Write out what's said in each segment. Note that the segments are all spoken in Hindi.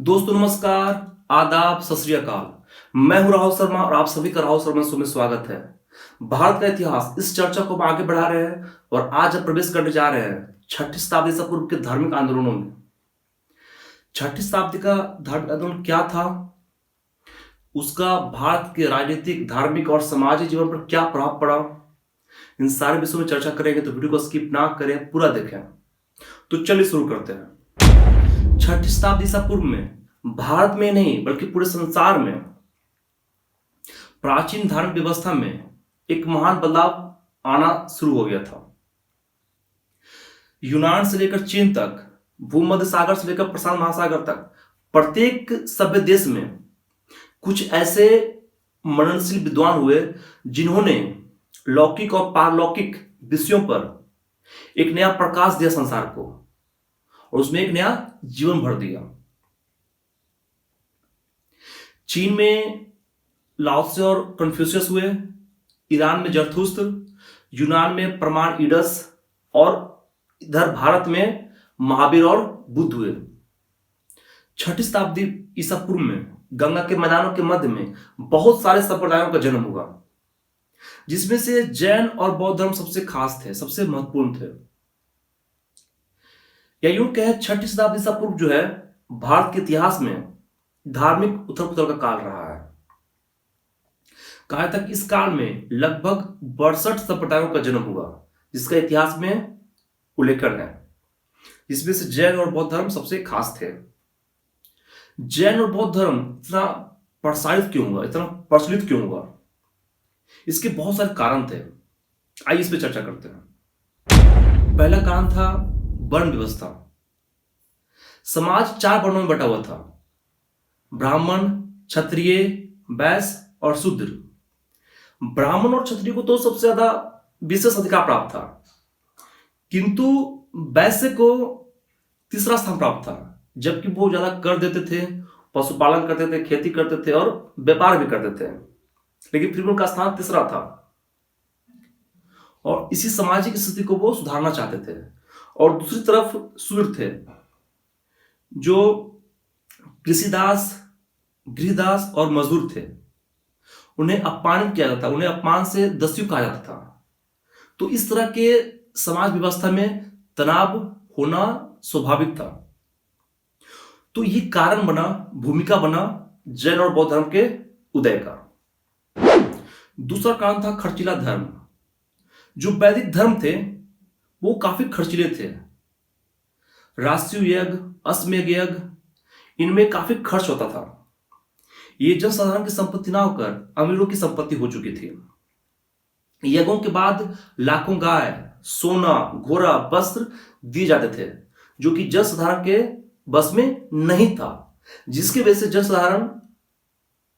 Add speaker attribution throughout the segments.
Speaker 1: दोस्तों नमस्कार, आदाब, सत श्री अकाल। मैं हूं राहुल शर्मा और आप सभी का राहुल शर्मा शो में स्वागत है। भारत का इतिहास, इस चर्चा को हम आगे बढ़ा रहे हैं और आज हम प्रवेश करने जा रहे हैं 6ठी शताब्दी से पूर्व के धार्मिक आंदोलनों में। 6ठी शताब्दी का धार्मिक आंदोलन क्या था, उसका भारत के राजनीतिक, धार्मिक और सामाजिक जीवन पर क्या प्रभाव पड़ा, इन सारे विषयों में चर्चा करेंगे। तो वीडियो को स्किप ना करें, पूरा देखें। तो चलिए शुरू करते हैं। 6ठी शताब्दी ईसा पूर्व में भारत में नहीं बल्कि पूरे संसार में प्राचीन धार्मिक व्यवस्था में एक महान बदलाव आना शुरू हो गया था। यूनान से लेकर चीन तक, भूमध्य सागर से लेकर प्रशांत महासागर तक, प्रत्येक सभ्य देश में कुछ ऐसे मननशील विद्वान हुए जिन्होंने लौकिक और पारलौकिक विषयों पर एक नया प्रकाश दिया संसार को और उसमें एक नया जीवन भर दिया। चीन में लाओत्से और कन्फ्यूशियस हुए, ईरान में जरथुस्त्र, यूनान में प्रमाणिडस और इधर भारत में महावीर और बुद्ध हुए। 6ठी शताब्दी ईसा पूर्व में गंगा के मैदानों के मध्य में बहुत सारे संप्रदायों का जन्म हुआ, जिसमें से जैन और बौद्ध धर्म सबसे खास थे, सबसे महत्वपूर्ण थे। या यूं कहे 6ठी शताब्दी ईसा पूर्व जो है भारत के इतिहास में धार्मिक उथल पुथल का काल रहा है। कहा तक इस काल में लगभग 62 संप्रदायों का जन्म हुआ, जिसका इतिहास में उल्लेखन है, जिसमें से जैन और बौद्ध धर्म सबसे खास थे। जैन और बौद्ध धर्म इतना प्रसारित क्यों हुआ, इतना प्रचलित क्यों हुआ, इसके बहुत सारे कारण थे। आइए इस पर चर्चा करते हैं। पहला कारण था वर्ण व्यवस्था। समाज 4 वर्णों में बटा हुआ था: ब्राह्मण, क्षत्रिय, वैश्य और शूद्र। ब्राह्मण और क्षत्रिय को तो सबसे ज्यादा विशेष अधिकार प्राप्त था, किंतु वैश्य को तीसरा स्थान प्राप्त था, जबकि वो ज्यादा कर देते थे, पशुपालन करते थे, खेती करते थे और व्यापार भी करते थे, लेकिन फिर उनका स्थान तीसरा था। और इसी सामाजिक स्थिति को वो सुधारना चाहते थे। और दूसरी तरफ शूद्र थे, जो कृषिदास, गृहदास और मजदूर थे। उन्हें अपमानित किया जाता, उन्हें अपमान से दस्यु कहा जाता था। तो इस तरह के समाज व्यवस्था में तनाव होना स्वाभाविक था। तो ये कारण बना, भूमिका बना जैन और बौद्ध धर्म के उदय का। दूसरा कारण था खर्चीला धर्म। जो वैदिक धर्म थे वो काफी खर्चीले थे। राष्ट्रीय यज्ञ, अश्वमेध यज्ञ, इनमें काफी खर्च होता था। ये जनसाधारण की संपत्ति ना होकर अमीरों की संपत्ति हो चुकी थी। यज्ञों के बाद लाखों गाय, सोना, घोड़ा, वस्त्र दिए जाते थे, जो कि जनसाधारण के बस में नहीं था, जिसकी वजह से जनसाधारण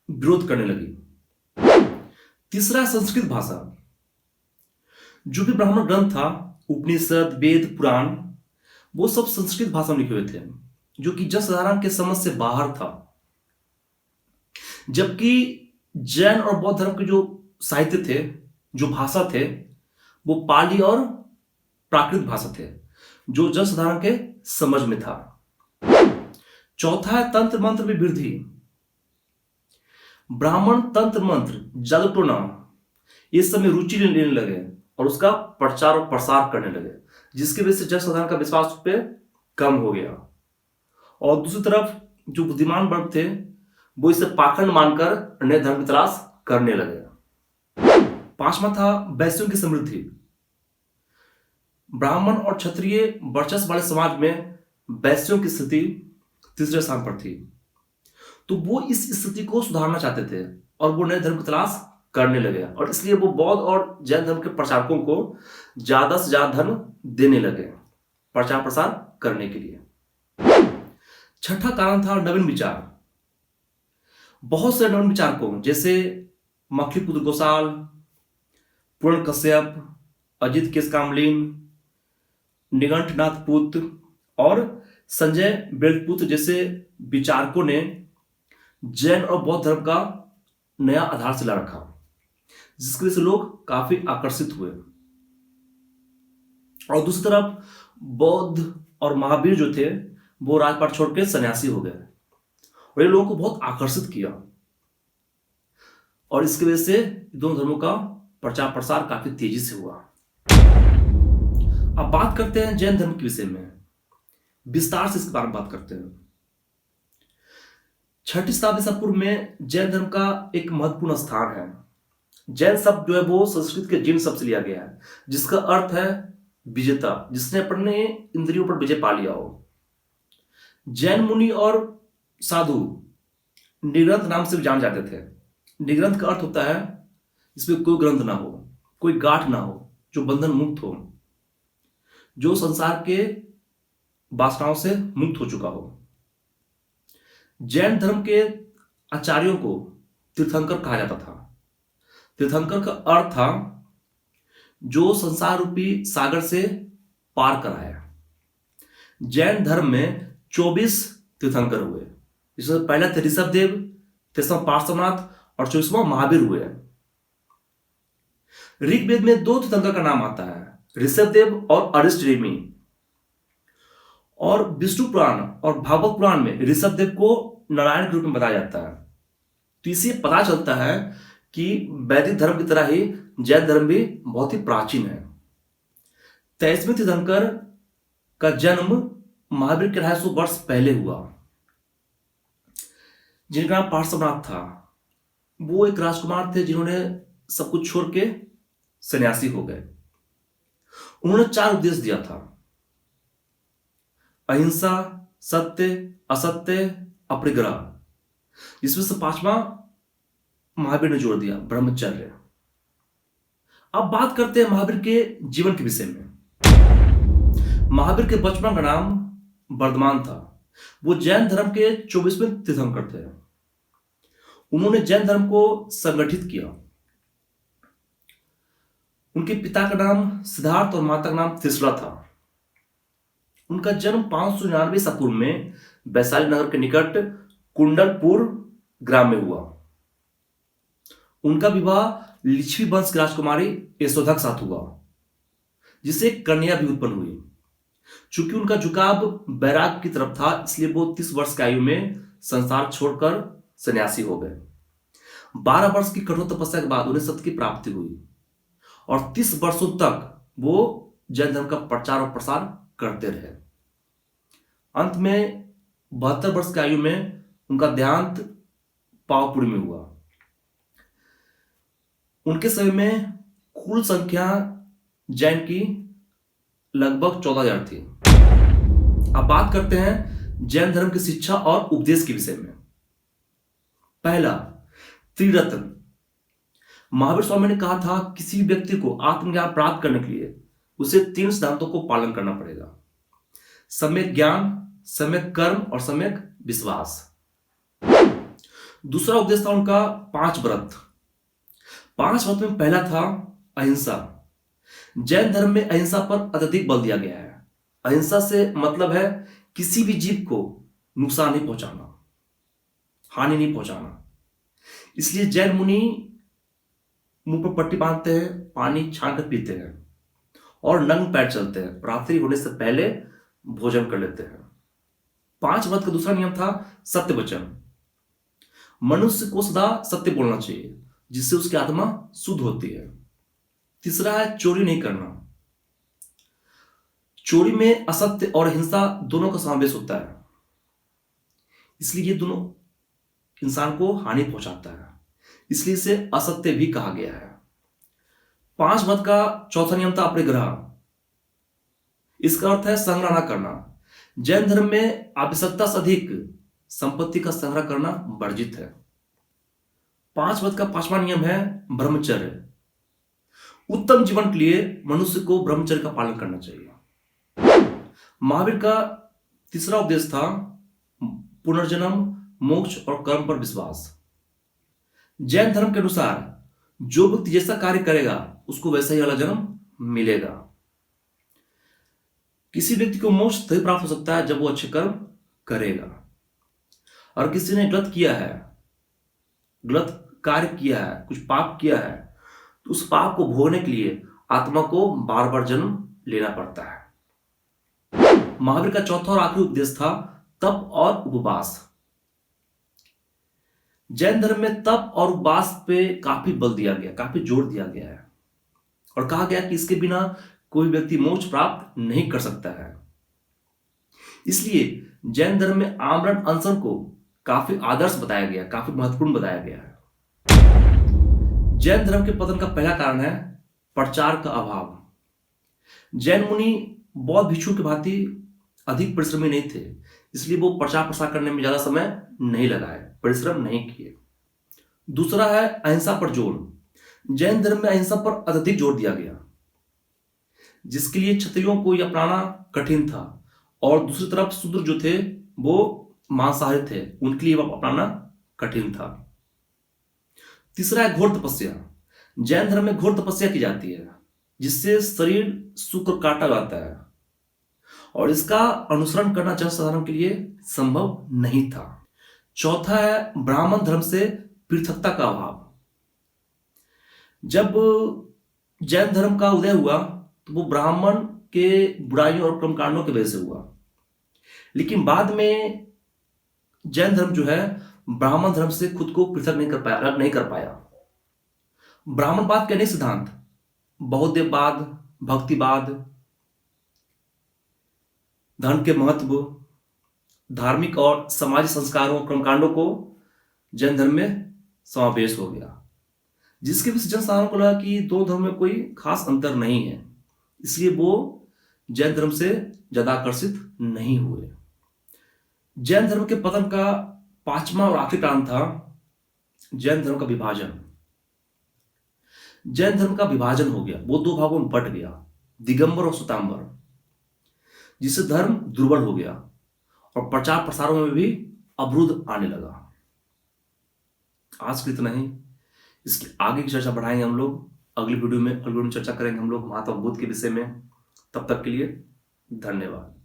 Speaker 1: विरोध करने लगी। तीसरा, संस्कृत भाषा। जो भी ब्राह्मण ग्रंथ था, उपनिषद, वेद, पुराण, वो सब संस्कृत भाषा में लिखे हुए थे, जो कि जनसाधारण के समझ से बाहर था। जबकि जैन और बौद्ध धर्म के जो साहित्य थे, जो भाषा थे, वो पाली और प्राकृत भाषा थे, जो जनसाधारण के समझ में था। चौथा है तंत्र मंत्र में वृद्धि। ब्राह्मण तंत्र मंत्र, जादू टोना, ये सब में रुचि लेने लगे और उसका प्रचार और प्रसार करने लगे, जिसकी वजह से जनसाधारण का विश्वास उस पर कम हो गया। और दूसरी तरफ जो बुद्धिमान वर्ग थे वो इसे पाखंड मानकर अन्य धर्म की तलाश करने लगे। पांचवा था वैश्यों की समृद्धि। ब्राह्मण और क्षत्रिय वर्चस्व वाले समाज में वैश्यों की स्थिति तीसरे स्थान पर थी। तो वो इस स्थिति को सुधारना चाहते थे और वो नए धर्म की तलाश करने लगे, और इसलिए वो बौद्ध और जैन धर्म के प्रचारकों को ज्यादा से ज्यादा धन देने लगे प्रचार प्रसार करने के लिए। छठा कारण था नवीन विचार। बहुत से नवीन विचारकों जैसे मक्खीपुत्र गोसाल, पूर्ण कश्यप, अजित केशकामलिन, निगंठनाथ पुत्र और संजय बेलपुत्र जैसे विचारकों ने जैन और बौद्ध धर्म का नया आधारशिला रखा, जिसकी वजह से लोग काफी आकर्षित हुए। और दूसरी तरफ बौद्ध और महावीर जो थे वो राजपाट छोड़ के सन्यासी हो गए, और ये लोगों को बहुत आकर्षित किया, और इसकी वजह से दोनों धर्मों का प्रचार प्रसार काफी तेजी से हुआ। अब बात करते हैं जैन धर्म के विषय में, विस्तार से इसके बारे में बात करते हैं। 6वीं शताब्दी ईसा पूर्व में जैन धर्म का एक महत्वपूर्ण स्थान है। जैन शब्द जो है वो संस्कृत के जिन शब्द से लिया गया है, जिसका अर्थ है विजेता, जिसने अपने इंद्रियों पर विजय पा लिया हो। जैन मुनि और साधु निग्रंथ नाम से जान जाते थे। निग्रंथ का अर्थ होता है जिसमें कोई ग्रंथ ना हो, कोई गांठ ना हो, जो बंधन मुक्त हो, जो संसार के वासनाओं से मुक्त हो चुका हो। जैन धर्म के आचार्यों को तीर्थंकर कहा जाता था। तीर्थंकर का अर्थ था जो संसार रूपी सागर से पार कराया। जैन धर्म में 24 तीर्थंकर हुए, जिसमें पहला थे ऋषभदेव, 13वां पार्श्वनाथ और 24वां महावीर हुए। ऋग्वेद में 2 तीर्थंकर का नाम आता है, ऋषभदेव और अरिष्टनेमि। और विष्णु पुराण और भागवत पुराण में ऋषभदेव को नारायण के रूप में बताया जाता है। तो इससे पता चलता है कि वैदिक धर्म की तरह ही जैन धर्म भी बहुत ही प्राचीन है। 23वें तीर्थंकर का जन्म महावीर के 250 वर्ष पहले हुआ, जिनका नाम पार्श्वनाथ था। वो एक राजकुमार थे जिन्होंने सब कुछ छोड़ के सन्यासी हो गए। उन्होंने 4 उपदेश दिया था, अहिंसा, सत्य, असत्य, अपरिग्रह, जिसमें से 5वां महावीर ने जोड़ दिया, ब्रह्मचर्य। अब बात करते हैं महावीर के जीवन के विषय में। महावीर के बचपन का नाम वर्धमान था। वो जैन धर्म के 24वें तीर्थंकर थे। उन्होंने जैन धर्म को संगठित किया। उनके पिता का नाम सिद्धार्थ और माता का नाम त्रिशला था। उनका जन्म 599 ईसा पूर्व में वैशाली नगर के निकट कुंडलपुर ग्राम में हुआ। उनका विवाह लिच्छवी वंश की राजकुमारी यशोदा के साथ हुआ, जिससे कन्या भी उत्पन्न हुई। चूंकि उनका झुकाव वैराग्य की तरफ था, इसलिए वो 30 वर्ष की आयु में संसार छोड़कर सन्यासी हो गए। 12 वर्ष की कठोर तपस्या के बाद उन्हें सत्य की प्राप्ति हुई, और 30 वर्षों तक वो जैन धर्म का प्रचार और प्रसार करते रहे। अंत में 72 वर्ष की आयु में उनका देहांत पावापुरी में हुआ। उनके समय में कुल संख्या जैन की लगभग 14,000 थी। अब बात करते हैं जैन धर्म की शिक्षा और उपदेश के विषय में। पहला, त्रिरत्न। महावीर स्वामी ने कहा था किसी व्यक्ति को आत्मज्ञान प्राप्त करने के लिए उसे 3 सिद्धांतों को पालन करना पड़ेगा, सम्यक ज्ञान, सम्यक कर्म और सम्यक विश्वास। दूसरा उपदेश था उनका 5 व्रत। 5 व्रत में पहला था अहिंसा। जैन धर्म में अहिंसा पर अत्यधिक बल दिया गया है। अहिंसा से मतलब है किसी भी जीव को नुकसान नहीं पहुंचाना, हानि नहीं पहुंचाना। इसलिए जैन मुनि मुंह पर पट्टी बांधते हैं, पानी छान कर पीते हैं और नंग पैर चलते हैं। रात्रि होने से पहले भोजन कर लेते हैं। 5 व्रत का दूसरा नियम था सत्य वचन। मनुष्य को सदा सत्य बोलना चाहिए, जिससे उसकी आत्मा शुद्ध होती है। तीसरा है चोरी नहीं करना। चोरी में असत्य और हिंसा दोनों का समावेश होता है, इसलिए ये दोनों इंसान को हानि पहुंचाता है, इसलिए इसे असत्य भी कहा गया है। 5 व्रत का चौथा नियम था अपरिग्रह। इसका अर्थ है संग्रह न करना। जैन धर्म में आवश्यकता से अधिक संपत्ति का संग्रह करना वर्जित है। 5 व्रत का 5वां नियम है ब्रह्मचर्य। उत्तम जीवन के लिए मनुष्य को ब्रह्मचर्य का पालन करना चाहिए। महावीर का तीसरा उपदेश था पुनर्जन्म, मोक्ष और कर्म पर विश्वास। जैन धर्म के अनुसार जो व्यक्ति जैसा कार्य करेगा उसको वैसा ही अगला जन्म मिलेगा। किसी व्यक्ति को मोक्ष तभी प्राप्त हो सकता है जब वो अच्छे कर्म करेगा। और किसी ने गलत किया है, गलत कार्य किया है, कुछ पाप किया है, तो उस पाप को भोगने के लिए आत्मा को बार बार जन्म लेना पड़ता है। महावीर का चौथा और आखिरी उपदेश था तप और उपवास। जैन धर्म में तप और उपवास पे काफी बल दिया गया, काफी जोर दिया गया है और कहा गया कि इसके बिना कोई व्यक्ति मोक्ष प्राप्त नहीं कर सकता है। इसलिए जैन धर्म में आमरण अनशन को काफी आदर्श बताया गया, काफी महत्वपूर्ण बताया गया है। जैन धर्म के पतन का पहला कारण है प्रचार का अभाव। जैन मुनि बौद्ध भिक्षु की भांति अधिक परिश्रमी नहीं थे, इसलिए वो प्रचार प्रसार करने में ज्यादा समय नहीं लगाए, परिश्रम नहीं किए। दूसरा है अहिंसा पर जोर। जैन धर्म में अहिंसा पर अत्यधिक जोर दिया गया, जिसके लिए क्षत्रियों को यह अपनाना कठिन था और दूसरी तरफ शूद्र जो थे वो मांसाहारी थे, उनके लिए वह अपनाना कठिन था। तीसरा है घोर तपस्या। जैन धर्म में घोर तपस्या की जाती है, जिससे शरीर शुक्र काटा जाता है और इसका अनुसरण करना जनसाधारण के लिए संभव नहीं था। चौथा है ब्राह्मण धर्म से पृथकता का अभाव। जब जैन धर्म का उदय हुआ तो वो ब्राह्मण के बुराइयों और कर्मकांडों की वजह से हुआ, लेकिन बाद में जैन धर्म जो है ब्राह्मण धर्म से खुद को पृथक नहीं कर पाया, अलग नहीं कर पाया। ब्राह्मणवाद के अनेक सिद्धांत, बहुदेववाद, भक्तिवाद, धन के महत्व, धार्मिक और सामाजिक संस्कारों कर्मकांडों को जैन धर्म में समावेश हो गया, जिसके वजह से जनसाधारण को लगा कि दो धर्म में कोई खास अंतर नहीं है, इसलिए वो जैन धर्म से ज्यादा आकर्षित नहीं हुए। जैन धर्म के पतन का पांचवा और आखिरी कारण था जैन धर्म का विभाजन। जैन धर्म का विभाजन हो गया, वो दो भागों में बट गया, दिगंबर और श्वेतांबर, जिससे धर्म दुर्बल हो गया और प्रचार प्रसारों में भी अवरुद्ध आने लगा। आज के इतना ही। इसकी आगे की चर्चा बढ़ाएंगे हम लोग अगली वीडियो में चर्चा करेंगे हम लोग महात्मा बुद्ध के विषय में। तब तक के लिए धन्यवाद।